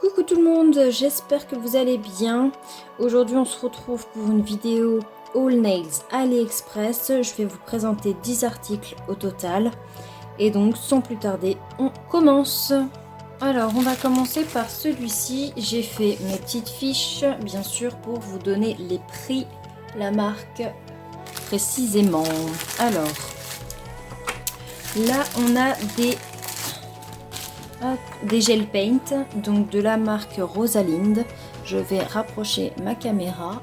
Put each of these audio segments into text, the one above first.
Coucou tout le monde, j'espère que vous allez bien. Aujourd'hui on se retrouve pour une vidéo All Nails AliExpress. Je vais vous présenter 10 articles au total. Et donc sans plus tarder, on commence. Alors on va commencer par celui-ci. J'ai fait mes petites fiches bien sûr pour vous donner les prix, la marque précisément. Alors là on a des gel paint, donc de la marque Rosalind. Je vais rapprocher ma caméra.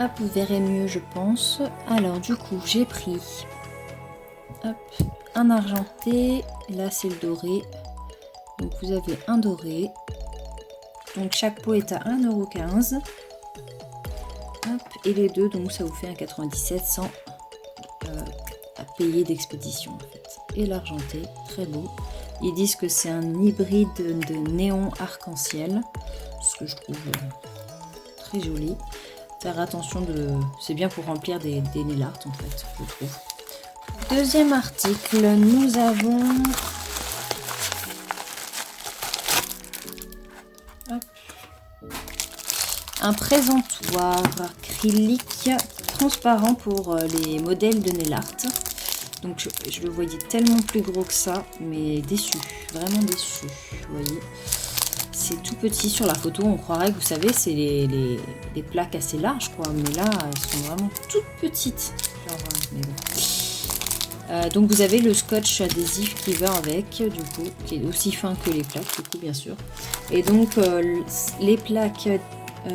Hop, vous verrez mieux je pense. Alors du coup j'ai pris un argenté, là c'est le doré. Donc vous avez un doré. Donc chaque pot est à 1,15 €. Et les deux, donc ça vous fait 1,97 € sans à payer d'expédition en fait. Et l'argenté, très beau. Ils disent que c'est un hybride de néon arc-en-ciel, ce que je trouve très joli. Faire attention c'est bien pour remplir des nail art en fait, je trouve. Deuxième article, nous avons un présentoir acrylique transparent pour les modèles de nail art. Donc je le voyais tellement plus gros que ça, mais déçu, vraiment déçu, vous voyez. C'est tout petit sur la photo, on croirait que vous savez, c'est les plaques assez larges quoi, mais là elles sont vraiment toutes petites. Genre, mais bon. Donc vous avez le scotch adhésif qui va avec, du coup, qui est aussi fin que les plaques, du coup bien sûr. Et donc les plaques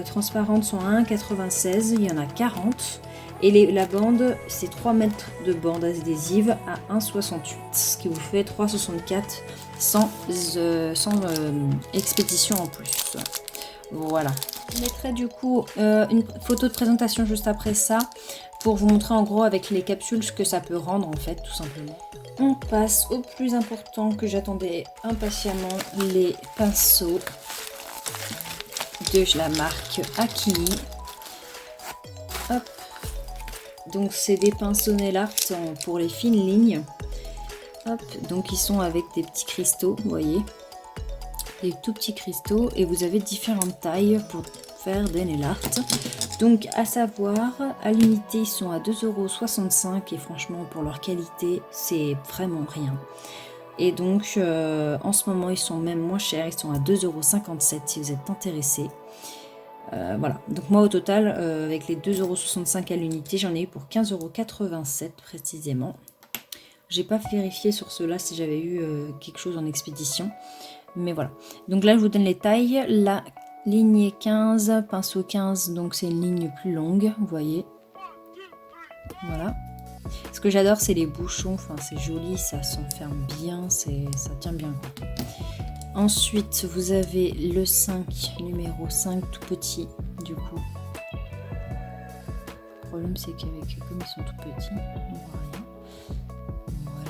transparentes sont à 1,96 €, il y en a 40. Et la bande, c'est 3 mètres de bande adhésive à 1,68 €, ce qui vous fait 3,64 € sans expédition en plus. Voilà. Je mettrai du coup une photo de présentation juste après ça pour vous montrer en gros avec les capsules ce que ça peut rendre en fait, tout simplement. On passe au plus important que j'attendais impatiemment, les pinceaux de la marque Akini. Hop. Donc c'est des pinceaux nail art pour les fines lignes. Hop, donc ils sont avec des petits cristaux, vous voyez. Des tout petits cristaux et vous avez différentes tailles pour faire des nail art. Donc à savoir, à l'unité ils sont à 2,65 € et franchement pour leur qualité c'est vraiment rien. Et donc en ce moment ils sont même moins chers, ils sont à 2,57 € si vous êtes intéressés. Voilà, donc moi au total, avec les 2,65 € à l'unité, j'en ai eu pour 15,87 € précisément. J'ai pas vérifié sur ceux-là si j'avais eu quelque chose en expédition, mais voilà. Donc là je vous donne les tailles, la ligne 15, pinceau 15, donc c'est une ligne plus longue, vous voyez. Voilà. Ce que j'adore c'est les bouchons, enfin c'est joli, ça s'enferme bien, ça tient bien quoi. Ensuite, vous avez le 5, numéro 5, tout petit, du coup. Le problème, c'est qu'avec comme ils sont tout petits, on voit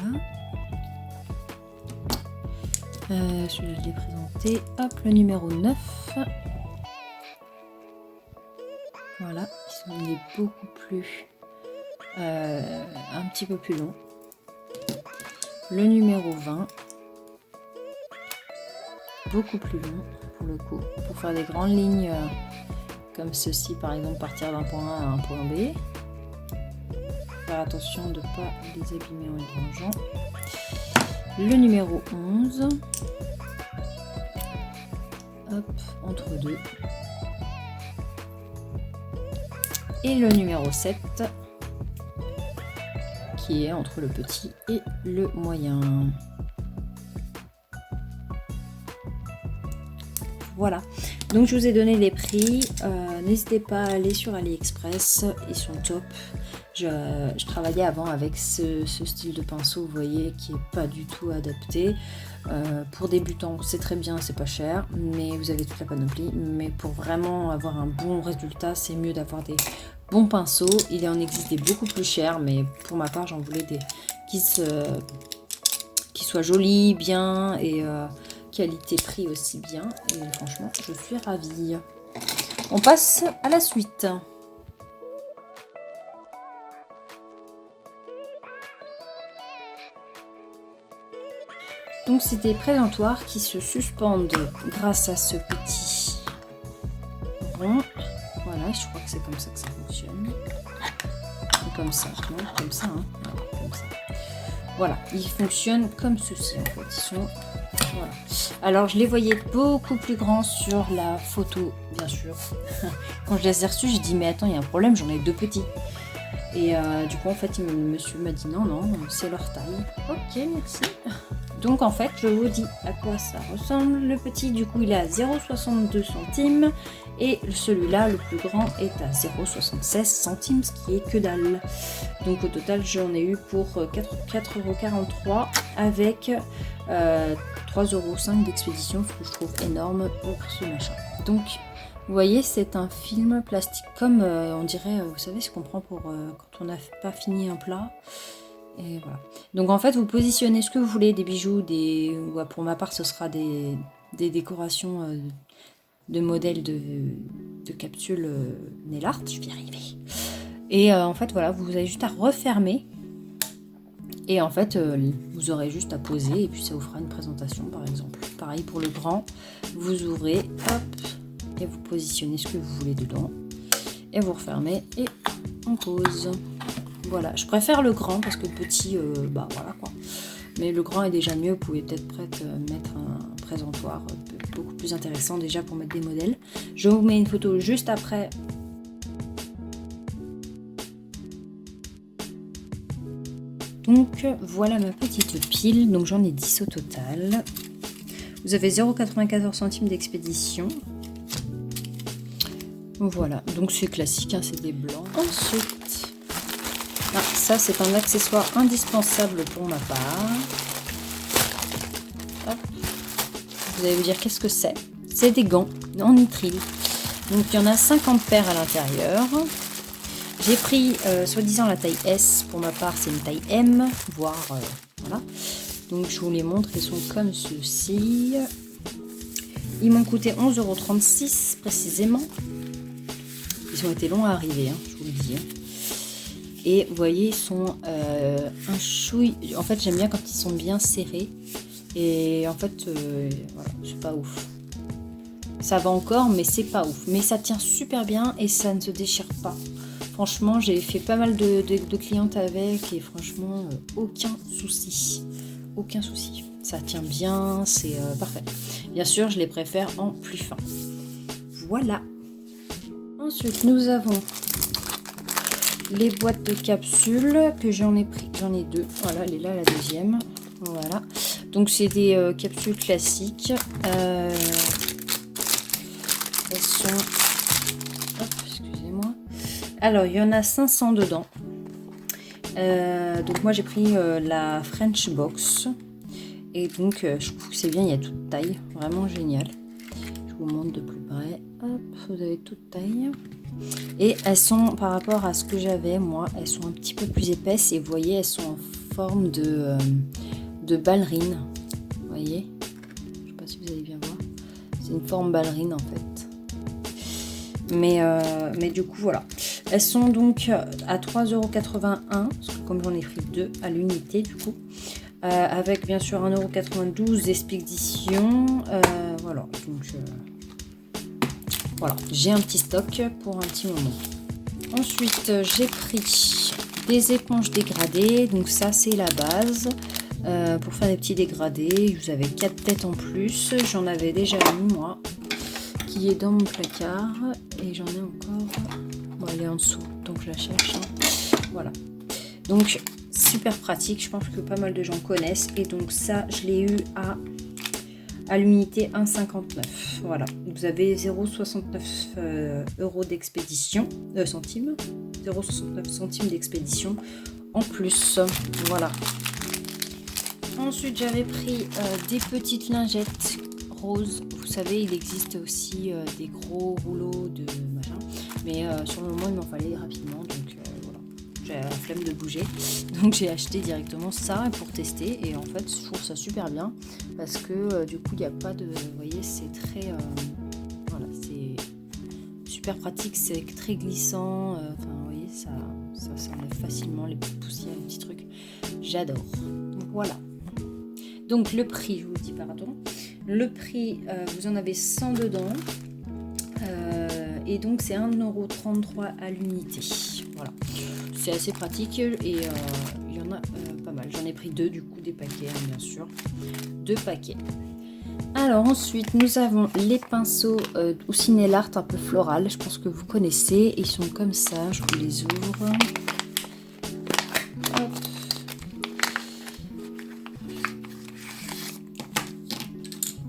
rien. Voilà. Celui-là, je l'ai présenté. Hop, le numéro 9. Voilà, il est beaucoup plus... un petit peu plus long. Le numéro 20. Beaucoup plus long pour le coup, pour faire des grandes lignes comme ceci par exemple, partir d'un point A à un point B. Faire attention de ne pas les abîmer en les rangeant. Le numéro 11, hop, entre deux. Et le numéro 7 qui est entre le petit et le moyen. Voilà, donc je vous ai donné les prix, n'hésitez pas à aller sur AliExpress, ils sont top. Je travaillais avant avec ce style de pinceau, vous voyez, qui est pas du tout adapté. Pour débutants, c'est très bien, c'est pas cher, mais vous avez toute la panoplie. Mais pour vraiment avoir un bon résultat, c'est mieux d'avoir des bons pinceaux. Il en existe des beaucoup plus chers, mais pour ma part, j'en voulais des qui soient jolis, bien et... qualité-prix aussi bien, et franchement je suis ravie. On passe à la suite. Donc c'est des présentoirs qui se suspendent grâce à ce petit rond. Voilà, je crois que c'est comme ça que ça fonctionne. Ou comme ça, non, comme ça, hein. Ouais, comme ça. Voilà, ils fonctionnent comme ceci en fait. Ils sont... Voilà. Alors je les voyais beaucoup plus grands sur la photo, bien sûr. Quand je les ai reçus, j'ai dit mais attends, il y a un problème, j'en ai 2 petits. Et du coup en fait, le monsieur m'a dit non, c'est leur taille. Ok, merci. Donc en fait, je vous dis à quoi ça ressemble. Le petit, du coup, il est à 0,62 centimes. Et celui-là, le plus grand, est à 0,76 centimes, ce qui est que dalle. Donc au total, j'en ai eu pour 4,43 € avec 3,5 € d'expédition, ce que je trouve énorme pour ce machin. Donc, vous voyez, c'est un film plastique comme, on dirait, vous savez ce qu'on prend pour quand on n'a pas fini un plat. Et voilà. Donc en fait, vous positionnez ce que vous voulez, des bijoux, pour ma part, ce sera des décorations de modèles de capsules nail art, je vais y arriver. Et en fait, voilà, vous avez juste à refermer. Et en fait, vous aurez juste à poser et puis ça vous fera une présentation, par exemple. Pareil pour le grand, vous ouvrez, hop, et vous positionnez ce que vous voulez dedans. Et vous refermez et on pose. Voilà, je préfère le grand parce que le petit, bah voilà quoi. Mais le grand est déjà mieux, vous pouvez peut-être mettre un présentoir beaucoup plus intéressant déjà pour mettre des modèles. Je vous mets une photo juste après. Donc voilà ma petite pile, donc j'en ai 10 au total. Vous avez 0,94 centimes d'expédition. Voilà, donc c'est classique, hein, c'est des blancs. Ensuite... Ah, ça c'est un accessoire indispensable pour ma part. Hop. Vous allez vous dire qu'est-ce que c'est? C'est des gants en nitrile. Donc il y en a 50 paires à l'intérieur. J'ai pris soi-disant la taille S. Pour ma part c'est une taille M, voire voilà. Donc je vous les montre, ils sont comme ceci. Ils m'ont coûté 11,36 € précisément. Ils ont été longs à arriver, hein, je vous le dis. Hein. Et vous voyez, ils sont un chouille. En fait, j'aime bien quand ils sont bien serrés. Et en fait, voilà, c'est pas ouf. Ça va encore, mais c'est pas ouf. Mais ça tient super bien et ça ne se déchire pas. Franchement, j'ai fait pas mal de clientes avec et franchement, aucun souci. Aucun souci. Ça tient bien, c'est parfait. Bien sûr, je les préfère en plus fin. Voilà. Ensuite, nous avons les boîtes de capsules que j'en ai pris. J'en ai 2. Voilà, elle est là, la deuxième. Voilà. Donc, c'est des capsules classiques. Elles sont... Hop, excusez-moi. Alors, il y en a 500 dedans. Donc, moi, j'ai pris la French Box. Et donc, je trouve que c'est bien, il y a toute taille. Vraiment génial. Je vous montre de plus près. Hop, vous avez toute taille. Et elles sont, par rapport à ce que j'avais, moi, elles sont un petit peu plus épaisses. Et vous voyez, elles sont en forme de ballerine. Vous voyez? Je ne sais pas si vous allez bien voir. C'est une forme ballerine, en fait. Mais du coup, voilà. Elles sont donc à 3,81 €. Parce que comme j'en ai pris 2 à l'unité, du coup. Avec bien sûr 1,92 € d'expédition. Voilà. Donc... Voilà, j'ai un petit stock pour un petit moment. Ensuite, j'ai pris des éponges dégradées. Donc ça, c'est la base. Pour faire des petits dégradés, vous avez 4 têtes en plus. J'en avais déjà une, moi, qui est dans mon placard. Et j'en ai encore... Bon, elle est en dessous, donc je la cherche. Hein. Voilà. Donc, super pratique. Je pense que pas mal de gens connaissent. Et donc ça, je l'ai eu à l'unité 1,59. Voilà, vous avez 0,69 € d'expédition, centimes, 0,69 centimes d'expédition en plus. Voilà. Ensuite, j'avais pris des petites lingettes roses. Vous savez, il existe aussi des gros rouleaux de machin, mais sur le moment, il m'en fallait rapidement, donc voilà. J'ai la flemme de bouger, donc j'ai acheté directement ça pour tester et en fait je trouve ça super bien parce que du coup il n'y a pas de, vous voyez, c'est très voilà, c'est super pratique, c'est très glissant, enfin vous voyez, ça s'enlève facilement les petites poussières, les petits trucs, j'adore. Voilà, Donc le prix, je vous dis pardon. Le prix, vous en avez 100 dedans. Et donc c'est 1,33 € à l'unité. Voilà. C'est assez pratique et il y en a pas mal. J'en ai pris 2 du coup, des paquets hein, bien sûr. 2 paquets. Alors ensuite nous avons les pinceaux Cinélart un peu floral. Je pense que vous connaissez. Ils sont comme ça. Je vous les ouvre. Hop.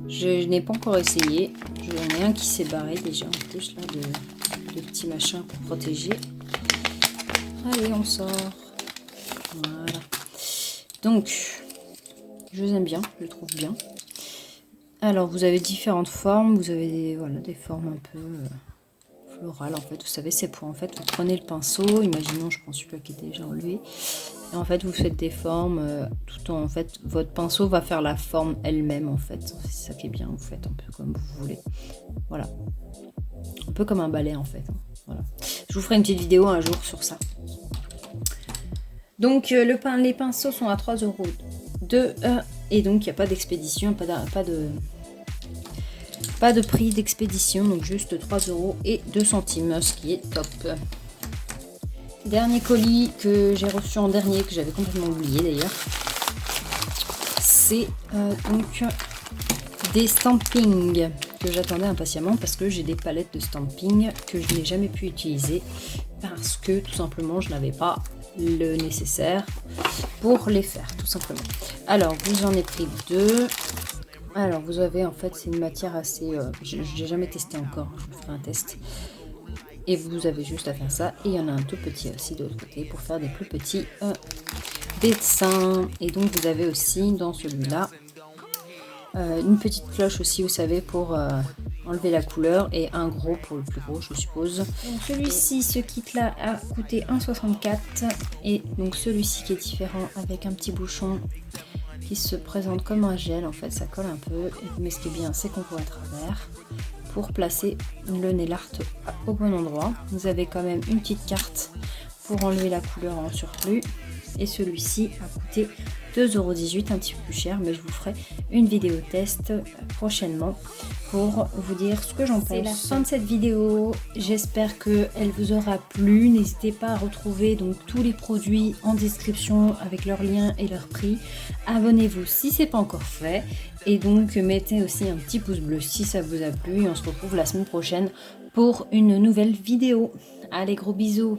Je n'ai pas encore essayé. J'en ai un qui s'est barré déjà en plus là de petits machins pour protéger. Allez, on sort. Voilà. Donc, je les aime bien, je les trouve bien. Alors, vous avez différentes formes. Vous avez des formes un peu florales en fait. Vous savez, c'est pour en fait, vous prenez le pinceau. Imaginons, je prends celui-là qui est déjà enlevé. Et en fait, vous faites des formes tout en fait, votre pinceau va faire la forme elle-même en fait. C'est ça qui est bien. Vous faites un peu comme vous voulez. Voilà. Un peu comme un balai en fait. Voilà. Je vous ferai une petite vidéo un jour sur ça. Donc les pinceaux sont à 3 € et donc il n'y a pas d'expédition, pas de prix d'expédition, donc juste 3,02 €, ce qui est top. Dernier colis que j'ai reçu en dernier, que j'avais complètement oublié d'ailleurs, c'est donc des stampings que j'attendais impatiemment parce que j'ai des palettes de stamping que je n'ai jamais pu utiliser parce que tout simplement je n'avais pas le nécessaire pour les faire tout simplement. Alors vous en avez pris 2. Alors vous avez en fait c'est une matière assez je n'ai jamais testé encore, je vous ferai un test. Et vous avez juste à faire ça. Et il y en a un tout petit aussi de l'autre côté pour faire des plus petits dessins. Et donc vous avez aussi dans celui-là une petite cloche aussi, vous savez, pour enlever la couleur. Et un gros pour le plus gros, je suppose. Donc celui-ci, ce kit-là a coûté 1,64 €. Et donc celui-ci qui est différent avec un petit bouchon qui se présente comme un gel. En fait, ça colle un peu. Mais ce qui est bien, c'est qu'on voit à travers. Pour placer le nail art au bon endroit. Vous avez quand même une petite carte pour enlever la couleur en surplus. Et celui-ci a coûté 2,18 €, un petit peu plus cher, mais je vous ferai une vidéo test prochainement pour vous dire ce que j'en pense. C'est la fin de cette vidéo, j'espère qu'elle vous aura plu. N'hésitez pas à retrouver donc tous les produits en description avec leurs liens et leurs prix. Abonnez-vous si ce n'est pas encore fait. Et donc mettez aussi un petit pouce bleu si ça vous a plu. Et on se retrouve la semaine prochaine pour une nouvelle vidéo. Allez, gros bisous!